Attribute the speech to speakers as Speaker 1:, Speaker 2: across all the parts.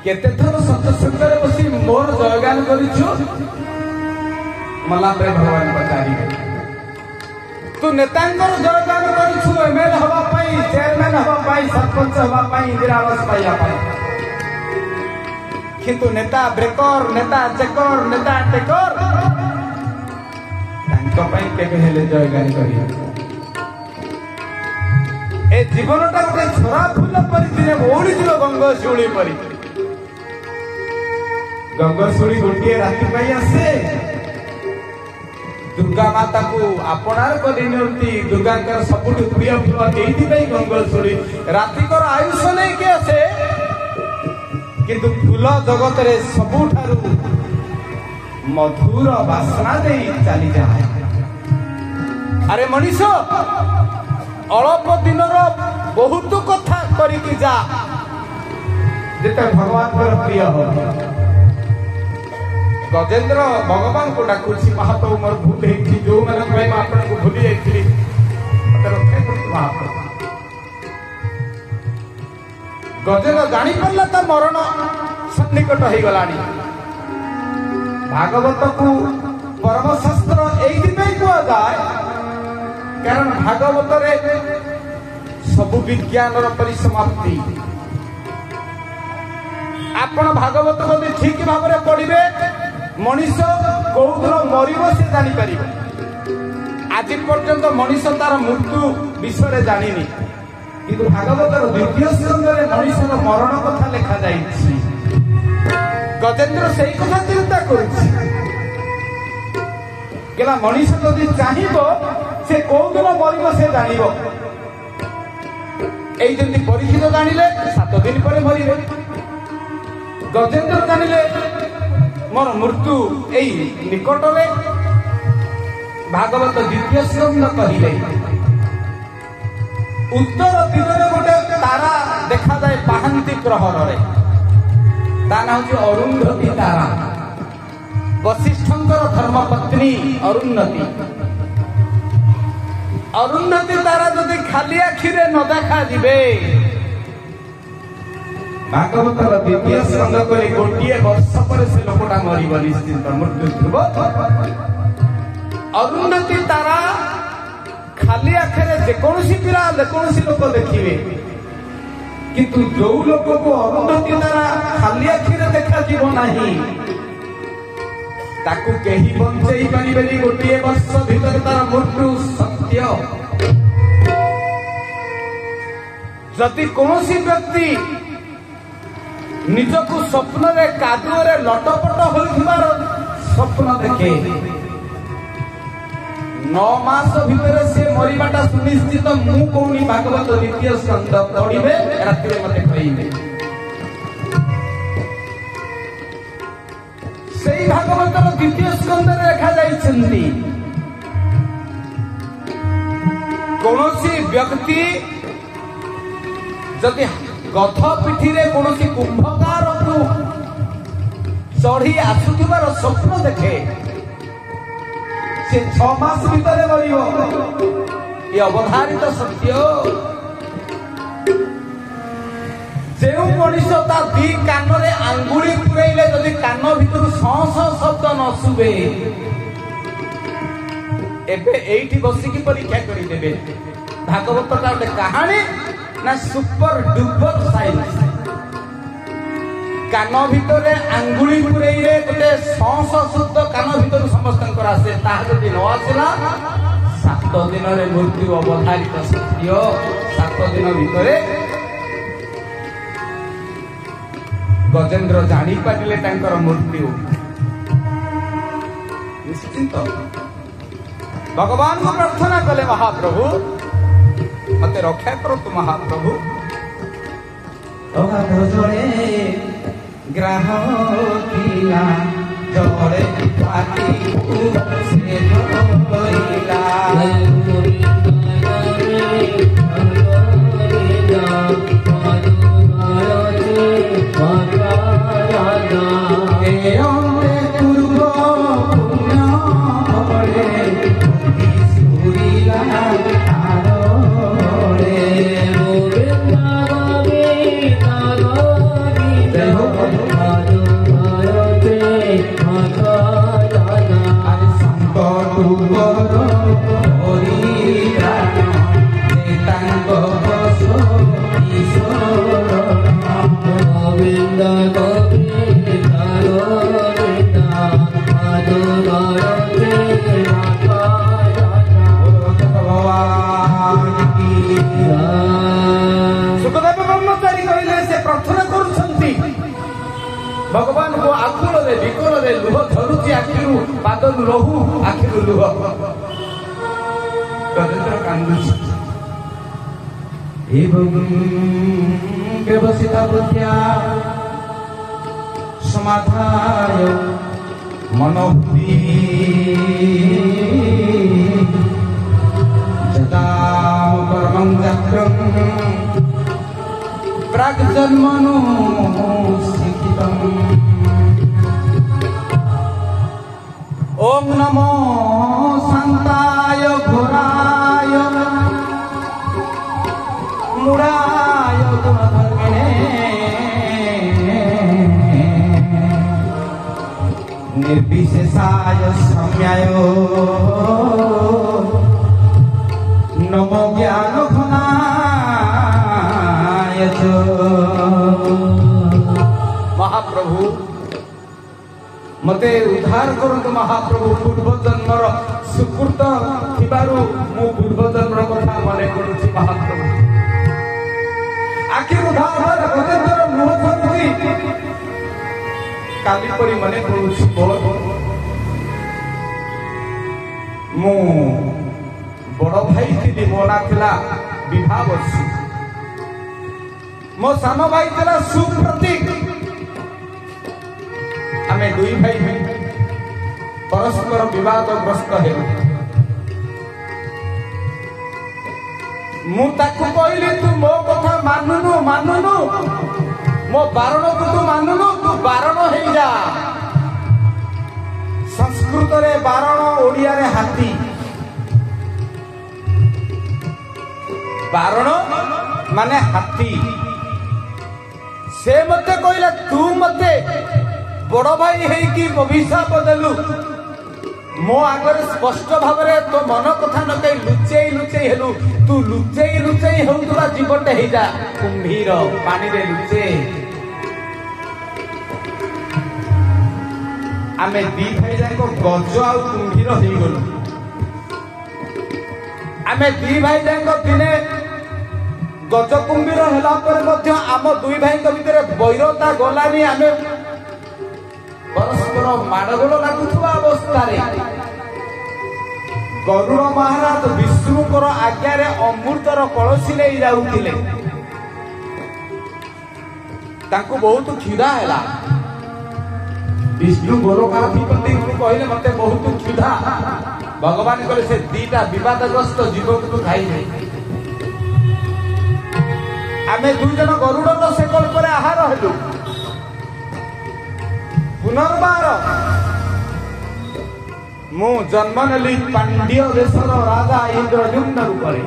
Speaker 1: केते थर सत्संग बसी मोर जयगान करिछु मला प्रे भगवान पचारी तू नेतांकर जयगान करिछु एमएल हवा पाई चेयरमैन हवा पाई सरपंच हवा पाई इंदिरा आवास पाइया पाई किंतु नेता ब्रेकर नेता चेकर नेता टेकर तांको पाई केबे हेले जयगान करियो ए जीवनटा गोटे छोरा फूल परी दिने ओडी दिलो गंगशिउली परी गंगशिउली गोटिए राति पाई आसे दुर्गा माता को आपणार कलिनती दुर्गा सबुठ प्रिय फूल एइथि पई गंगशिउली राति कर आयुष नहीं के आसे किंतु फूल जगत रे सबुठारु मधुर वासना दे चली जाए अरे मनीष अल्प दिन बहुत कथा करिकी जा जेते भगवान प्रिय हो गजेंद्र भगवान को डाकुची महाप्रभु मोर भूल हेछि जो मन भाई मैं आपन को भूली जाइथिली मते रखे करतु महाप्रभु गजेंद्र जानी पड़ला त मरण सन्निकट हो गलानी भागवत को परम शास्त्र एई दिन को जाए कारण भागवत रे सब विज्ञान परिसमाप्ति आपण भागवत जदि ठीक भाव में पढ़िबे मनीष कौन मरिब से जानी पारिबे आज पर्यंत मनीष तार मृत्यु विषय जानिनी किंतु भागवतर द्वितीय स्कंद रे मनीषर मरण कथा लिखा जाइछि गजेंद्र सेई कथा चिंता करुछि केला मनीष जदि चाहिबो से कोन दिन मरिब से जानिबो एई जंती परीक्षित जानिले 7 दिन पर मरिबे गजेंद्र जानिले मोर मृत्यु एई निकट में भागवत द्वितीय स्कंद कहिले उत्तर दिगरे गोटे तारा देखा जाए पाहांती प्रहर रे ता नाम जे अरुंधती तारा वशिष्ठंकर धर्मपत्नी अरुंधती तारा जदि खाली आखिरे न देखा जिबे भागवतर द्वितीय स्कंद करे गोटिए वर्ष पर से लोकटा मरिब निश्चित मृत्यु थब अरुंधती तारा खाली आखिरे जेकोसी पिला जेकोसी लोक देखिबे किंतु जो लोक को अरुंधती तारा खाली आखिरे देखा जीव नाही ताकू केही बंचेई पारिबेनी गोटिए वर्ष भीतर तार मृत्यु सत्य जदि कोनोसी व्यक्ति निजको स्वप्न रे कादुओ रे लटपट होइथिबार स्वप्न देखे 9 मास भीतर से मरिबाटा सुनिश्चित मु कोनी भागवत द्वितीय स्कंद पढ़िबे राति मते कहिबे सेई भागवतर द्वितीय स्कंद रे लिखा जाइछन्ती कोनोसी व्यक्ति जदि गध पिठी रे कोनोसी कुंभकार को चढ़ी आसुथिबार स्वप्न देखे से 6 मास भीतर मरियो ये अवधारित सत्य जो मनीष ता दी कान रे आंगुली पुरैले जदि कान भीतर सस शब्द न सुबे एबे एठी बसिकी परीक्षा करि देबे भागवत ता गोटे कहानी ना सुपर डुपर साइंस कान भीतर आंगुली पुरैले गोटे सस शब्द कान भीतर समस्तंकर आसे ता जदि न आसिला 7 दिन रे मृत्यु अवधारित सत्य 7 दिन भीतर गजेंद्र जानी पारिले तांकर मृत्यु निश्चित भगवान को प्रार्थना कले महाप्रभु मते रक्षा करो तु महाप्रभु ग्राह किला जड़े पाटी से कोइला ନାଦରୁ ରହୁ ଆଖିରୁ ଲୁହ। ଗଜେନ୍ଦ୍ର କାନ୍ଦୁଛି। ଏବଂ ବ୍ୟବସିତ ବୁଦ୍ଧ୍ୟା ସମାଧାୟ ମନୋବୁଦ୍ଧି যদা কর্মং চক্রং প্রাগ্জন্মনো শিখিতম। ওম নমো শান্তায় ঘোরায় মূঢ়ায় গুণধর্মিণে নির্বিশেষায় সম্যায় নমো জ্ঞান ঘনায় চ। মহাপ্রভু মতে উদ্ধার করন্তু মহাপ্রভু। ପୂର୍ବ ଜନ୍ମର ସୁକୃତ ଥିବାରୁ ମୁଁ ପୂର୍ବ ଜନ୍ମର କଥା ମନେ କରୁଛି ମହାପ୍ରଭୁ। ଆଖିରୁ ଧାର ଗଜେନ୍ଦ୍ର ଲୁହ ଝରୁଛି। କାଲି ପରି ମନେ ପଡୁଛି ମୁଁ ବଡ ଭାଇ ଥିଲି। ମୋ ନାଁ ଥିଲା ବିଭାବର୍ଷୀ। ମୋ ସାନ ଭାଇ ଥିଲା ସୁପ୍ରତୀକ। ଆମେ ଦୁଇ ଭାଇ ପରସ୍ପର ବିବାଦଗ୍ରସ୍ତ ହେଲୁ। ମୁଁ ତାକୁ କହିଲି ତୁ ମୋ କଥା ମାନୁନୁ ମାନୁନୁ, ମୋ ବାରଣକୁ ତୁ ମାନୁନୁ, ତୁ ବାରଣ ହେଇଯା। ସଂସ୍କୃତରେ ବାରଣ, ଓଡ଼ିଆରେ ହାତୀ। ବାରଣ ମାନେ ହାତୀ। ସେ ମତେ କହିଲା ତୁ ମତେ ବଡ ଭାଇ ହେଇକି ଅଭିଶାପ ଦେଲୁ। ମୋ ଆଗରେ ସ୍ପଷ୍ଟ ଭାବରେ ତୋ ମନ କଥା ନ କହି ଲୁଚେଇ ଲୁଚେଇ ହେଲୁ। ତୁ ଲୁଚେଇ ଲୁଚେଇ ହେଉଥିବା ଜୀବଟେ ହେଇଯା କୁମ୍ଭୀର, ପାଣିରେ ଲୁଚେ। ଆମେ ଦି ଭାଇ ଯାକ ଗଜ ଆଉ କୁମ୍ଭୀର ହେଇଗଲୁ। ଆମେ ଦି ଭାଇ ଯାକ ଦିନେ ଗଜ କୁମ୍ଭୀର ହେଲା ପରେ ମଧ୍ୟ ଆମ ଦୁଇ ଭାଇଙ୍କ ଭିତରେ ବୈରତା ଗଲାନି। ଆମେ ପରସ୍ପର ମାଡ଼ଗୋଳ ଲାଗୁଥିବା ଅବସ୍ଥାରେ ଗରୁଡ଼ ମହାରାଜ ବିଷ୍ଣୁଙ୍କର ଆଜ୍ଞାରେ ଅମୃତର କଳସୀ ନେଇ ଯାଉଥିଲେ। ତାଙ୍କୁ ବହୁତ କ୍ଷୁଧା ହେଲା। ବିଷ୍ଣୁ ଗୋରଖନାଥଙ୍କୁ କହିଲେ ମତେ ବହୁତ କ୍ଷୁଧା। ଭଗବାନ କହିଲେ ସେ ଦିଟା ବିବାଦଗ୍ରସ୍ତ ଜୀବକୁ ତୁ ଖାଇବେ। ଆମେ ଦୁଇ ଜଣ ଗରୁଡ଼ର ସେକଲ ପରେ ଆହାର ହେଲୁ। ପୁନର୍ବାର ମୁଁ ଜନ୍ମ ନେଲି ପାଣ୍ଡ୍ୟ ଦେଶର ରାଜା ଇନ୍ଦ୍ରଦ୍ୟୁମ୍ନ ରୂପରେ।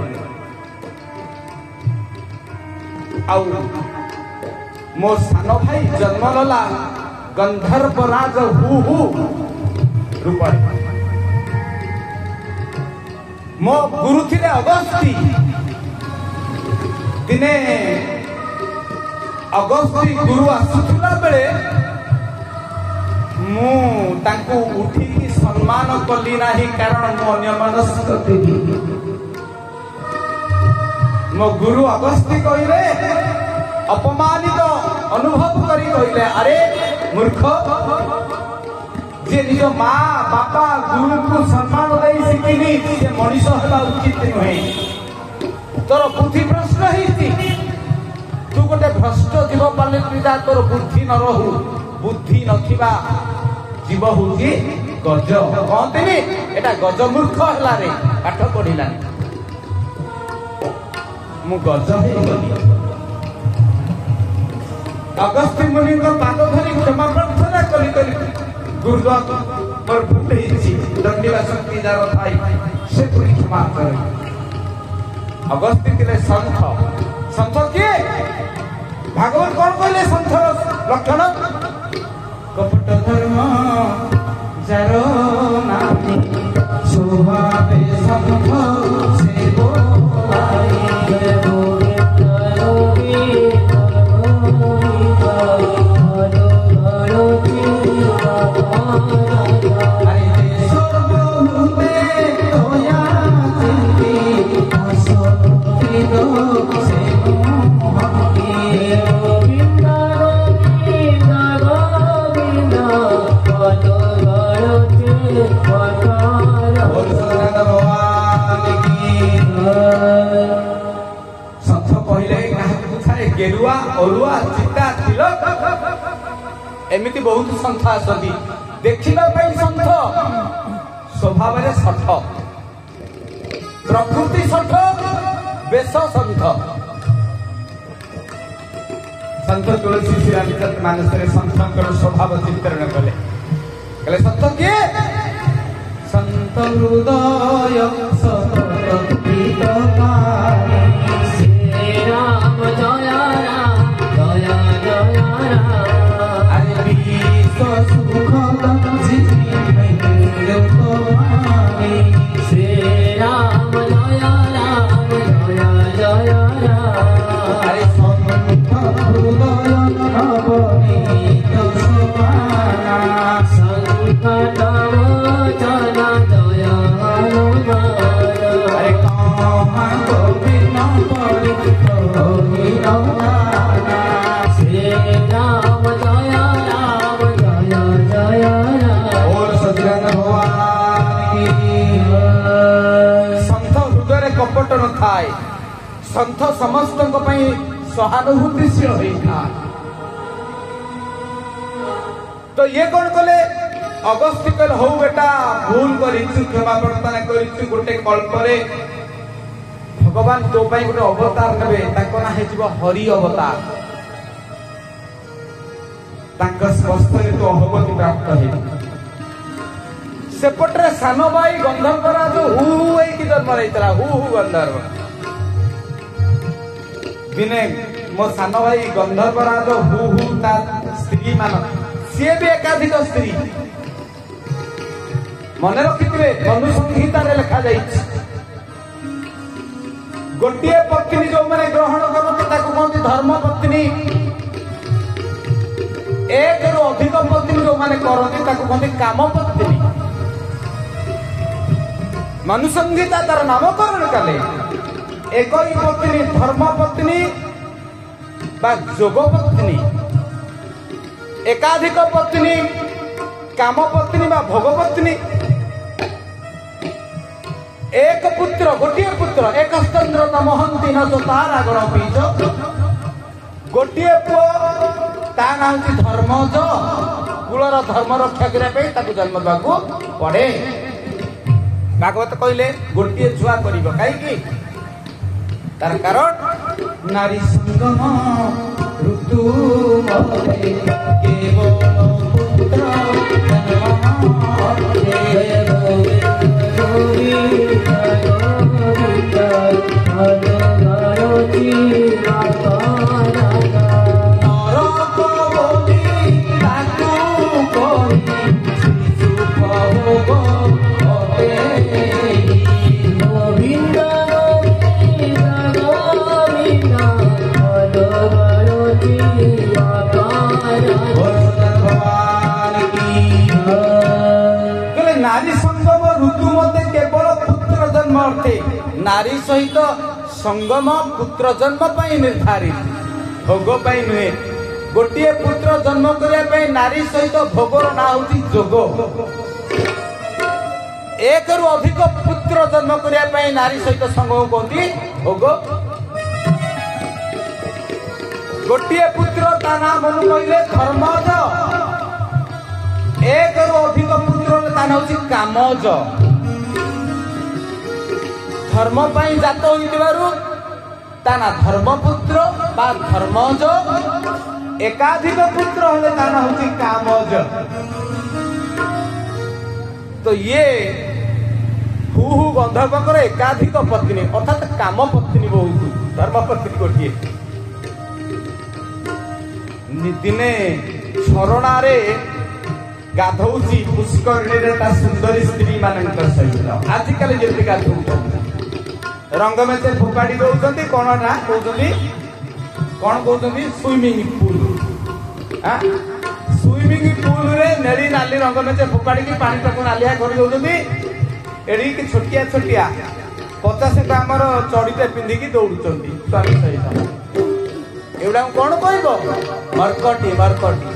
Speaker 1: ଆଉ ମୋ ସାନ ଭାଇ ଜନ୍ମ ନେଲା ଗନ୍ଧର୍ବ ରାଜ ହୁ ହୁ ରୂପରେ। ମୋ ଗୁରୁ ଥିଲେ ଅଗସ୍ତୀ। ଦିନେ ଅଗସ୍ତୀ ଗୁରୁ ଆସୁଥିଲା ବେଳେ ମୁଁ ତାଙ୍କୁ ଉଠିକି ସମ୍ମାନ କଲି ନାହିଁ, କାରଣ ମୁଁ ଅନ୍ୟମନସ୍କ ଥିଲି। ମୋ ଗୁରୁ ଅଗସ୍ତୀ କହିଲେ, ଅପମାନିତ ଅନୁଭବ କରି କହିଲେ, ଆରେ ମୂର୍ଖ, ଯିଏ ନିଜ ମା ବାପା ଗୁରୁଙ୍କୁ ସମ୍ମାନ ଦେଇ ଶିଖିନି ସେ ମଣିଷ ହେବା ଉଚିତ ନୁହେଁ। ତୋର ବୁଦ୍ଧି ଭ୍ରଷ୍ଟ ହେଇଛି। ତୁ ଗୋଟେ ଭ୍ରଷ୍ଟ ଜୀବ ପାଲିତା, ତୋର ବୁଦ୍ଧି ନ ରହୁ। ବୁଦ୍ଧି ନଥିବା ଜୀବ ହଉଛି ଗଜ। କହନ୍ତିନି ଏଟା ଗଜ ମୂର୍ଖ ହେଲାରେ, ପାଠ ପଢିଲାନି। ମୁଁ ଗଜ ହେଇଗଲି। ଅଗସ୍ତ୍ୟ ମୁନିଙ୍କ ପାଦ ଧରି କ୍ଷମା ପ୍ରାର୍ଥନା କରି କରି ଗୁରୁଦେବ ମୋର ଭୁଲ ହେଇଛି, ଦଣ୍ଡିବା ଶକ୍ତି ଯାର ଥାଇ ସେ ପୁଣି କ୍ଷମା କରେ। ଅଗସ୍ତ୍ୟ ଥିଲେ ସନ୍ଥ। ସନ୍ଥ କିଏ? ଭାଗବତ କଣ କହିଲେ ସନ୍ଥର ଲକ୍ଷଣ? କପଟ ଧର୍ମ ଯାର ନାହିଁ, ସ୍ୱଭାବେ ସନ୍ଥ ସେ ବୋଲାଇ। सन्थ कहले बुझाए गेरुआ अरुआ चिता तिलक एमिति बहुत सन्थ आसती देखिबा पई सन्थ स्वभाव रे सठ प्रकृति सठ बेश सन्थ संत तुलसी श्री रामचंद्र मानस संतर स्वभाव चित्रण कले कले संत किए संत हृदय
Speaker 2: श्री राम जय राम जय जय राम
Speaker 1: अरे विश्व सुख
Speaker 2: श्री राम जय राम जय जय राम
Speaker 1: अरे संत हृदय नवनीत समाना
Speaker 2: संकट मोचन जय हनुमान
Speaker 1: अरे कहाँ गोविंद
Speaker 2: श्री राम जय राम जय जय राम
Speaker 1: और सज्जन भगवान की संत हृदय कपट न थाए संत समस्त सहानुभूतिशील होता तो ये कौन कले अगस्त्य कल हो बेटा भूल करिछु क्षमा प्रार्थना करिछु गोटे कल्परे भगवान तो पाई गोटे अवतार नेबे ताको ना हेजिब हरि अवतार तांका स्वस्थरे तो अहगति प्राप्त हे सेपटरे सानो भाई गंधर्व राज हु की जन्म रहितला हु गंधर्व दिने मो सानो भाई गंधर्व राज हु ता स्त्री मान सी भी एकाधिक स्त्री मन रखिथिबे मनु संहिता रे लिखा जाइछि गोटिए पत्नी जो माने ग्रहण करते ताको कहते धर्म पत्नी एक रु अधिक पत्नी जो माने करते ताको कहते काम पत्नी मनु संहिता तार नामकरण कले एक ही पत्नी धर्म पत्नी बा जोग पत्नी एकाधिक पत्नी काम पत्नी बा भोग पत्नी एक पुत्र गोटिए पुत्र एक चंद्र नमहंती न तो तार आगण बीज गोटिए पुओ ता ना होची धर्मज कुलर धर्म रक्षा करने जन्म देवाक पड़े भागवत कहले गोटिए छुआ कर कहीं तार कारण नारी संगम ऋतु केवल पुत्र नारी सहित संगम पुत्र जन्म पाई निर्धारित भोग पाई नुहे गोटे पुत्र जन्म करने नारी सहित भोगर ना होती जोग एक रु अधिक पुत्र जन्म करने नारी सहित संगम कहती भोग गोटे पुत्र ता नाम मन कहले धर्मज एक रु अधिक पुत्र ता ना होती कामज धर्म पाई जात होइतिबारु ताना धर्मपुत्र बा धर्मज एकाधिक पुत्र होले ताना होची कामज तो ये हु गंधर्वकर एकाधिक पत्नी अर्थात काम पत्नी बहुत धर्म पत्नी गोटिए दिने झरणारे गाधौची पुष्करणी रे ता सुंदरी स्त्री मानक सहित आजिकल जेते गाधौछन रंग में से फोपाड़ी दौरान कौन ना कहते कौन कहते स्विमिंग पूल स्विमिंग पूल रे नेली नाली रंग में से फोपाड़ी की पानी तक नालिया कर दौरान एड़ी की छोटिया छोटिया 50 ग्रामर चढ़ीटे पिंधिकी दौड़ुं स्वामी सहित एगुड़ा कौन कह मरकटी मरकटी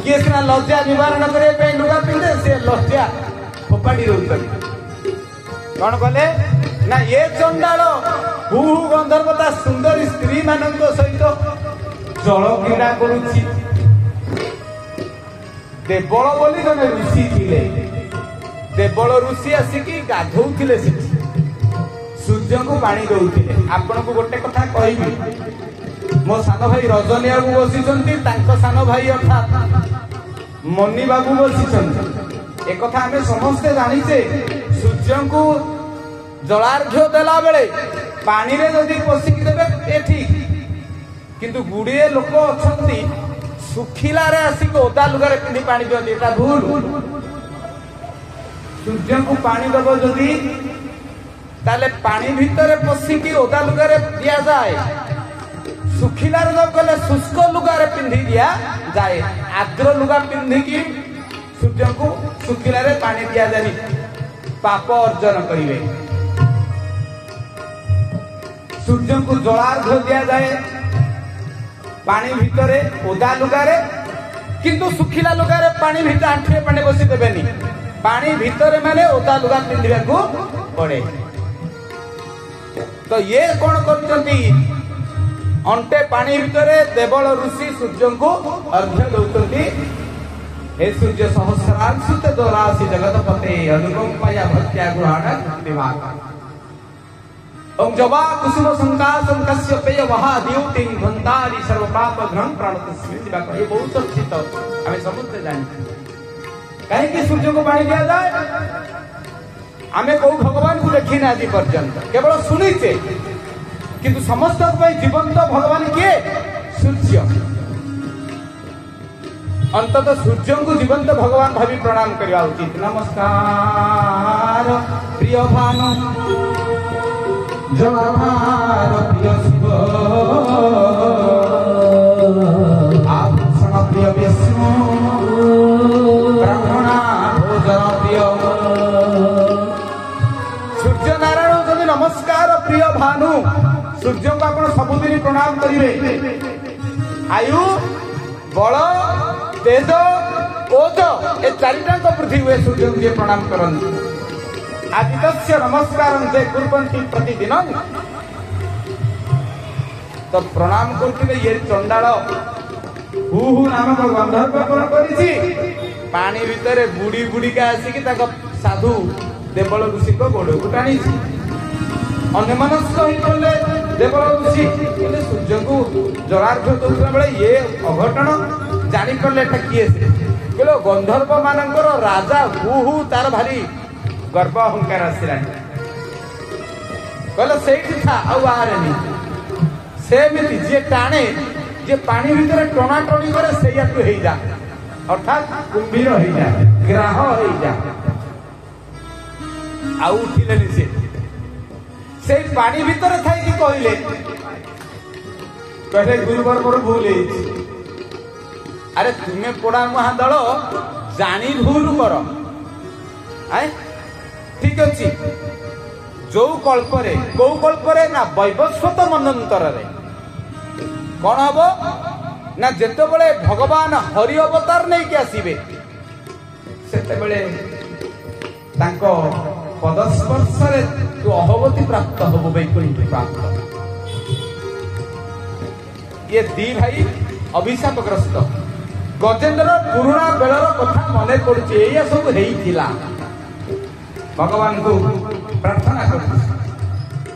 Speaker 1: किए सीना लज्जा निवारण करने लुगा पिंधे सी लज्जा फोपाड़ी दौरान कौन कले ना ये चंडाल हु हु गंधर्व ता सुंदरी स्त्री मानक सहित जल क्रीड़ा करुछि देवल बोली जने ऋषि थिले देवल ऋषि आसिकी गाधौथिले सेठी सूर्य को पानी दौथिले आपण को गोटे कथा कहबी मो सान भाई रजनी बाबू बसिचंती तांको सान भाई अर्थात मनी बाबू बसिचंती एक कथा हमें समस्ते जानिचे सूर्य को जलार्घ्य देला बेले पानी रे जदि पसिकी देबे ए ठीक किंतु गुड़िए लोक अछंती सुखिला रे आसिक ओदा लुगारे पिंडी पानी दियंती एटा भूल सूर्य को पानी दबो जदि ताले पानी भीतर पसिकी ओदा लुगारे दिया जाए सुखिला रे जब कले शुष्क लुगारे पिंडी दिया जाए आद्र लुगा पिंडी की सूर्य को सुखिला रे पानी दिया जानी पाप अर्जन करिवे सूर्य को जलार्घ्य दिया जाए पानी भीतर ओदा लुगारे किंतु सुखिला लुगारे पानी भीतर आंठे पानी बसी देबेनी पानी भीतर माने ओदा लुगा पिंधिबा को पड़े तो ये कौन करचंती अंटे पानी भीतर देवल ऋषि सूर्य को अर्घ्य दउचंती हे सूर्य सहस्रांशुत दोरासी जगतपते अनुकंपया भक्त्या गुहाण दिवाकर ओम जवा कुसुम संकासम कश्यपेय वहा द्युतिं धन्तारि सर्व पाप घ्रम प्रणतस्मि दिवाकर ये बहुत चर्चित हमें समझते जानी कहीं कि सूर्य को पानी दिया जाए हमें को भगवान को देखी ना आज पर्यंत केवल सुनीचे किंतु समस्त जीवंत भगवान किए सूर्य अंततः सूर्य को जीवंत भगवान भावी प्रणाम करवा उचित नमस्कार प्रिय भानु जवार प्रिय शिव आभूषण प्रिय विष्णु ब्राह्मणा भोजन प्रिय सूर्य नारायण जदि नमस्कार प्रिय भानु सूर्य को आप सबुदिन प्रणाम करेंगे आयु बल तेज ओज ए चारिटा पृथ्वी हुए सूर्य को प्रणाम करते आदित्य नमस्कार से कुर्वन्ति प्रतिदिन तो प्रणाम करते ये चंडाल हु हु नामक गंधर्व कौन करिछि पानी भीतर बुड़ी बुड़ी का आसिकी साधु देवल ऋषि को गोड़ को टाणी अन्यमनस्क ही कले देवल ऋषि कहले सूर्य को जलार्घ्य दउला बेले ये अघटन जानी करले एटा किए से कहले गंधर्व मानकर राजा हु हु तार भारी गर्व अहंकार आसिलानी कहले सेठी था आरेनी सेमिति जे टाणे जे पानी भीतर टणा टणी करे सेया तू हेई जा अर्थात कुंभीर हेई जा ग्राह हेई जा आउ उठिलेनी से पानी भीतर थाई कि कहले कहले गुरुवर पर भूल हेई अरे तुमे पोड़ा महा दल जानी भूल कर आए ठीक अच्छी जो कल्परे कौ कल्परे ना वैवस्वत मनंतर रे कौन हम ना जेते बड़े भगवान हरि अवतार नहीं के आसीबे सेते बड़े तांको पदस्पर्श रे तू अहवती प्राप्त होबो वैकुंठ प्राप्त ये दी भाई अभिशापग्रस्त गजेंद्र पुराणा बेलर कथा मने पड़ुछि एया सब हेइथिला भगवान को प्रार्थना कर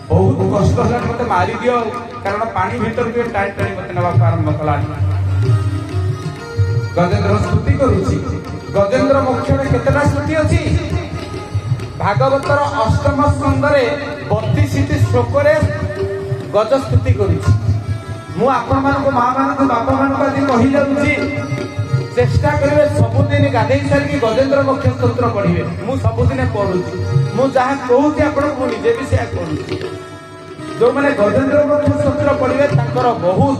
Speaker 1: बहुत कष्ट है मत मारी दियो कारण पानी भीतर के टाइट टाइट मत नवा आरंभ कला गजेंद्र स्तुति करूछि गजेंद्र मोक्ष में केतटा स्तुति अछि भागवतर अष्टम स्कंद रे 32 श्लोक रे गज स्तुति करूछि मु आपण मान को मां मान को बापा मान को आदि कहि जाउछि चेष्टा करेंगे सबुदिन गाधे सारी गजेंद्र मोक्ष स्तोत्र पढ़े मुझे सबुदिन पढ़ुची मुझे कहूँ आपको निजे भी से करुँच जो मैंने गजेंद्र मोक्ष स्तोत्र पढ़े बहुत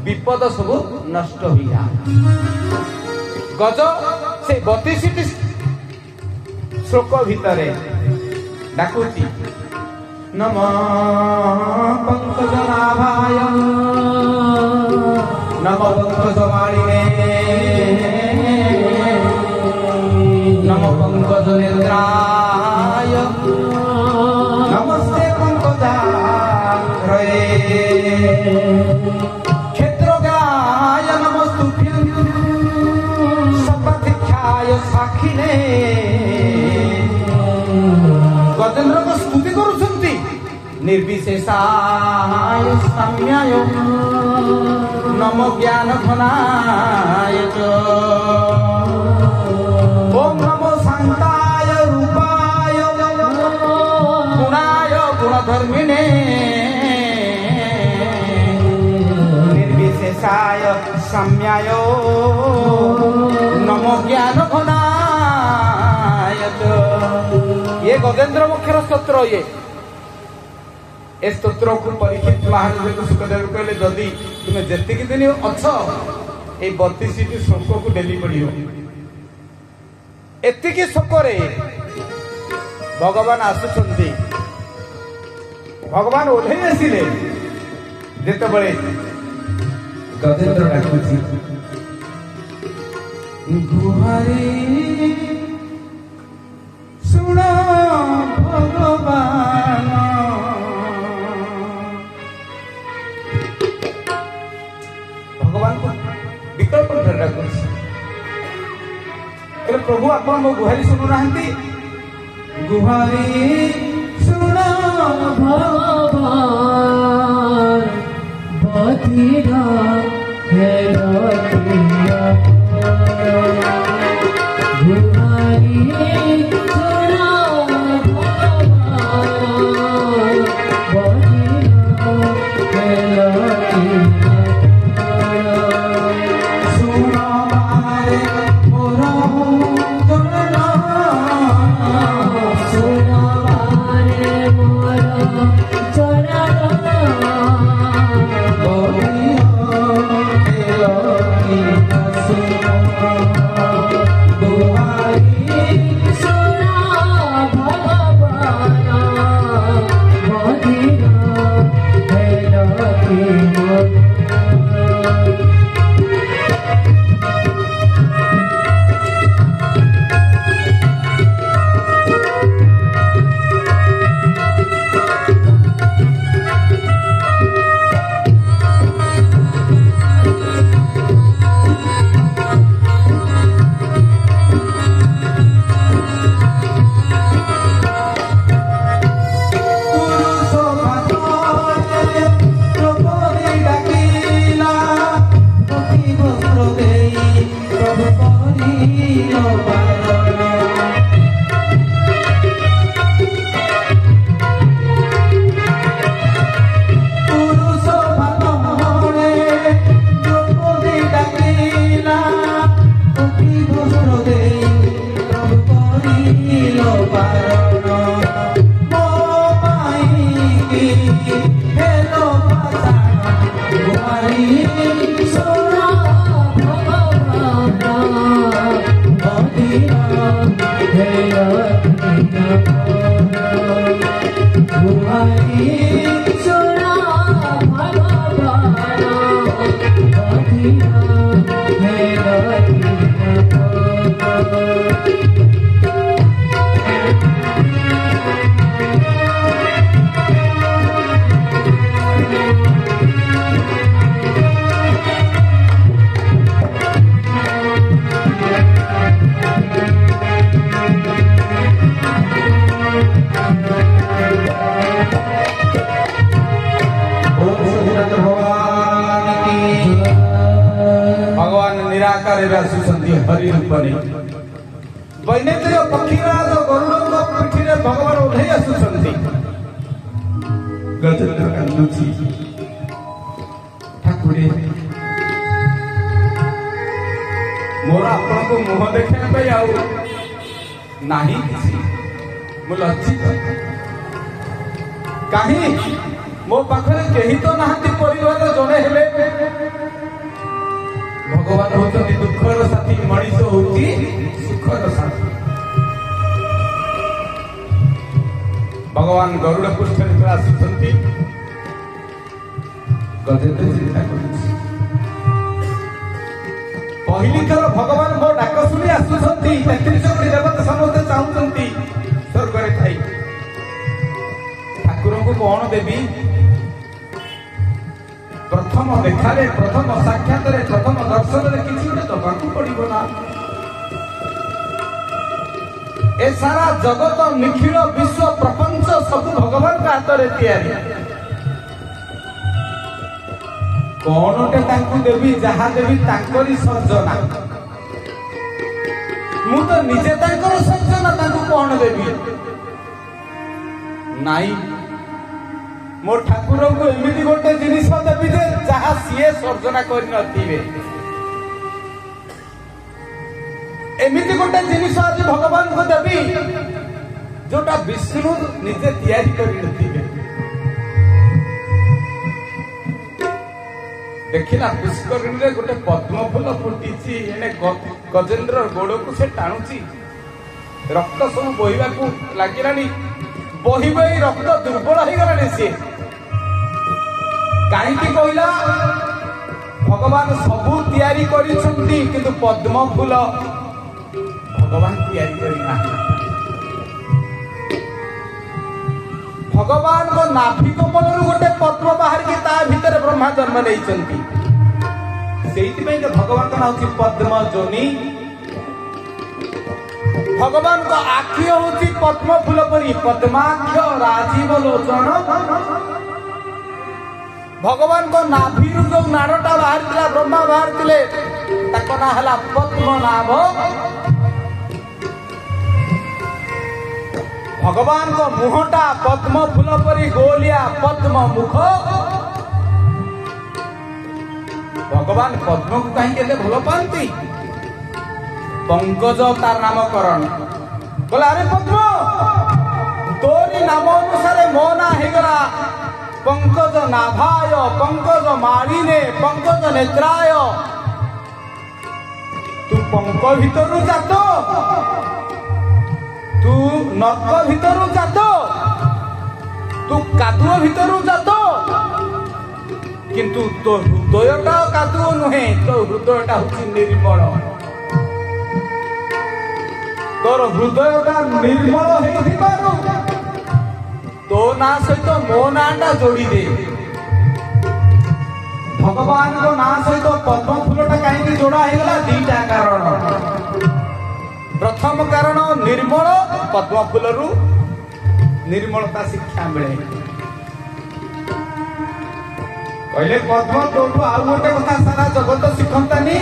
Speaker 1: विपद सब नष्ट हो जाए गज से 32 श्लोक भितर डाकुची नमः पंकजनाभाय नमो पंकजवाणिने नमो पंकजनेत्राय गजेन्द्र को स्तुति करुछंती निर्विशेषाय साम्याय नम ज्ञान घनाय च ओम नमो शांताय रूपाय गुणाय गुणधर्मिणे निर्विशेषाय साम्याय नम ज्ञान घनाय च। ये गजेन्द्र मुख्यर स्तोत्र ये स्तोत्र को परीक्षित महाराज को सुखदेव कहले जदि तुम जेतिक दिन अछ ये 32 श्लोक को डेली पढ़ियो एतिकी शोकरे भगवान आसुचंती भगवान ओल्हे आसिले जेतबळे गजेन्द्र डाकुची गुहारी सुन भगवान भगवान को विकल्प डाकुची प्रभु आप गुहारी शुणु ना गुहारी शुण
Speaker 2: भगवान बधिरा है गुहारी शुण भगवान बधिरा
Speaker 1: हरि रूपने वैनेन्द्र पक्षीराज गरुड़ पिठी भगवान ओह्लई आसुचंती गजेन्द्र कांदुची ठाकुरे मोर आपण को मुह देखा पाई आउ नाही मु लज्जित कहीं मो पाखरे केही तो नाहंती परिवार जड़े हेले भगवान होती दुखर साथी मनीष होती सुखर साथी भगवान गरुड़ पृष्ठ आसुंच गजेन्द्र चिंता कर पहली थर भगवान मो डाक शुणी आसुंच 33 कोटी देवता समस्ते चाहते स्वर्ग थी ठाकुर को कौन देवी प्रथम देखारे प्रथम साक्षात प्रथम दर्शन किसी गोटे दबाक पड़ो ना ए सारा जगत निखिल विश्व प्रपंच सब भगवान का हाथ में तैयारी कौनटे तांकु देवी जहा देवी तांकरी सर्जना मु तो निजे तांकर सर्जना तांकु कौन देवी नाई मो ठाकुर को एमिति गोटे जिनिस देवी जे जहा सीए सर्जना कर नथिबे एमिति गोटे जिनिस आज भगवान को देवी जोटा विष्णु निजे तैयारी करि नथिबे देखिला पुष्करिणी रे गोटे पद्म फूल फुटिची एने गजेंद्र गोड़ को से टाणुची रक्त सब बहिबा को लागिलानी बहिबे रक्त दुर्बल हो गलानी से काई की कहला भगवान सबू तैयारी करिसंती किंतु पद्म फूल भगवान तैयारी करना भगवान को नाभि कमल गोटे पद्म बाहर की ता भीतर ब्रह्मा जन्म नहीं भगवान का नाम पद्म जोनी भगवान को आखि हूँ पद्म फूल परी पद्माक्ष राजीव लोचन भगवान को नाभि जो नाड़टा बाहर ब्रह्मा बाहर ना है पद्मनाभ भगवान को मुहटा पद्म फूल परी गोलिया पद्म मुख भगवान पद्म को कहीं भल पाती पंकज तार नामकरण बोला अरे पद्म तोरी नाम अनुसार मो ना होगला पंकज नाभाय पंकज मालिने पंकज नेत्राय तू पंक भीतर जात तू नर्क भीतर जात तू कादुओ भीतर जात किंतु तो हृदयटा कादुओ नुहे तो हृदयटा हूँ निर्मल तोर हृदयटा निर्मल हो तो ना सहित मो नाटा जोड़ी दे भगवान को ना सहित पद्म फूलटा कहीं जोड़ा होगा दीटा कारण प्रथम कारण निर्मल पद्म फूल निर्मलता शिक्षा मिले कहले पद्म तो आउ गोटे कथा सारा जगत शिखंतानी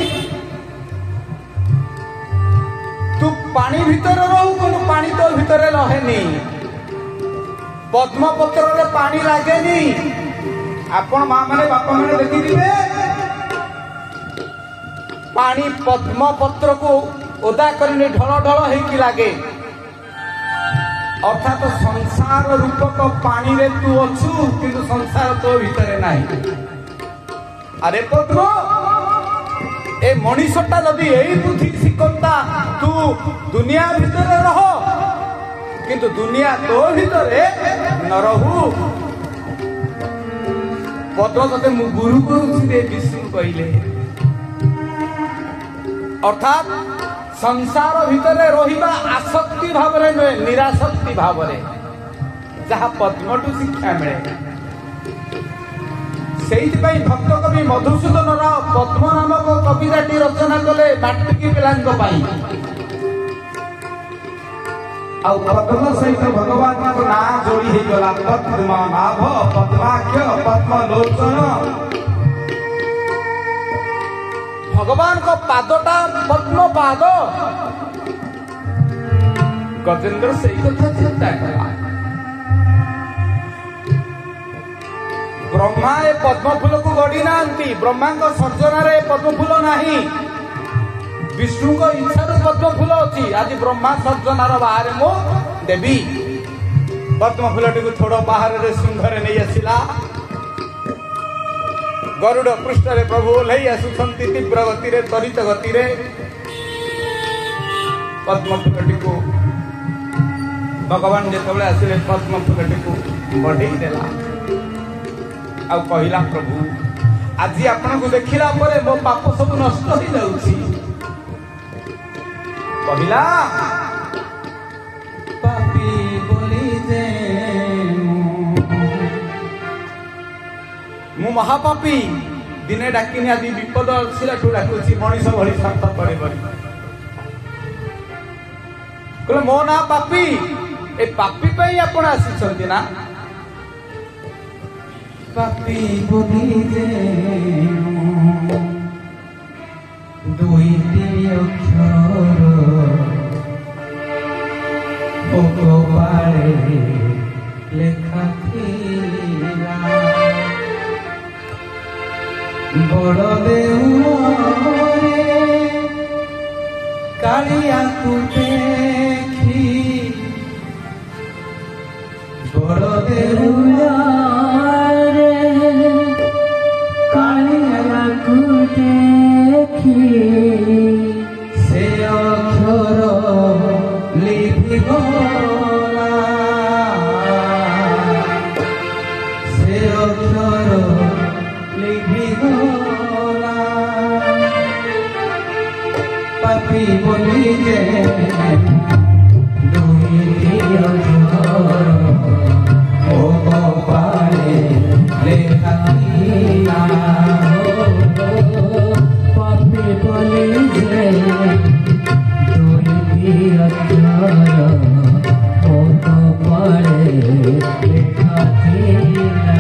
Speaker 1: तू पानी भीतर रहू कोनो पानी तो भीतर रहे पद्म पत्र रे पानी लागेनी आपण मां माने बापा माने देखिथिबे पानी पद्म पत्र को ओदा करने ढल ढल होगी लगे अर्थात संसार रूपक पानी रे तू अच्छु किंतु संसार तो भीतर नहीं अरे पद्म ए मनीषटा जदि यही बुद्धि शिखंता तू दुनिया भीतर रह किंतु दुनिया तो भीतर न रहू पद्म तते मु गुरु करूछि रे विष्णु कहले अर्थात संसार भीतर रहिबा आसक्ति भाव नुहे निरासक्ति भाव जहाँ पद्मटू शिक्षा मिले से भक्त कवि मधुसूदन राव पद्म नामक कविताटी रचना कले माट्रिक पिलांई पद्म सहित भगवान को ना जोड़ी गला पद्मनाभ पद्माख्य पद्मलोचन भगवान को पादटा पद्म पाद गजेंद्र से कथा चिंता कला ब्रह्मा ए पद्म फूल को गड़ी नांती ब्रह्मा को सर्जना रे पद्म फूल नाही विष्णु को इच्छा रे पद्म फूल अछि आज ब्रह्मा सर्जनार बाहर मो देवी पद्म फूलटी को थोड़ा बाहर रे सिंहरे नहीं आसिला गरुड़ पृष्ठ रे प्रभु ओह्लई आसुछंती तीव्र गति रे त्वरित गति रे पद्म फूलटी को भगवान जेतबेले आसिले पद्म फूलटी को बढ़ेई देला आ कहिला प्रभु आज आपन को देखिला परे मो पाप सब नष्ट हो जाउछि कहिला पापी बोली जे मु महापापी दिने डाकिनी आदि विपद सिला डाकुची मनीष भली स्वार्थ करे କହିଲେ ମୋ ନାଁ ପାପି। ଏ ପାପି ପାଇଁ ଆପଣ ଆସିଛନ୍ତି ନା? ପାପି ବୋଲି ଯେ ଦୁଇଟି ଅକ୍ଷର କପାଳେ ଲେଖା ଥିଲା। ବଡ଼ ଦେଉଳରେ କାଳିଆକୁ ଦେଖି, ବଡ଼ ଦେଉଳରେ କାଳିଆକୁ ଦେଖି, ସେ ଅକ୍ଷର ଲିଭିଗଲା, ସେ ଅକ୍ଷର ଲିଭିଗଲା। ପାପି ବୋଲି ଯେ ଦୁଇଟି ଅକ୍ଷର ମୋ କପାଳେ ଲେଖା ଥିଲା।
Speaker 2: ପାପି ବୋଲି ଯେ ଦୁଇଟି ଅକ୍ଷର ମୋ କପାଳେ ଲେଖା ଥିଲା।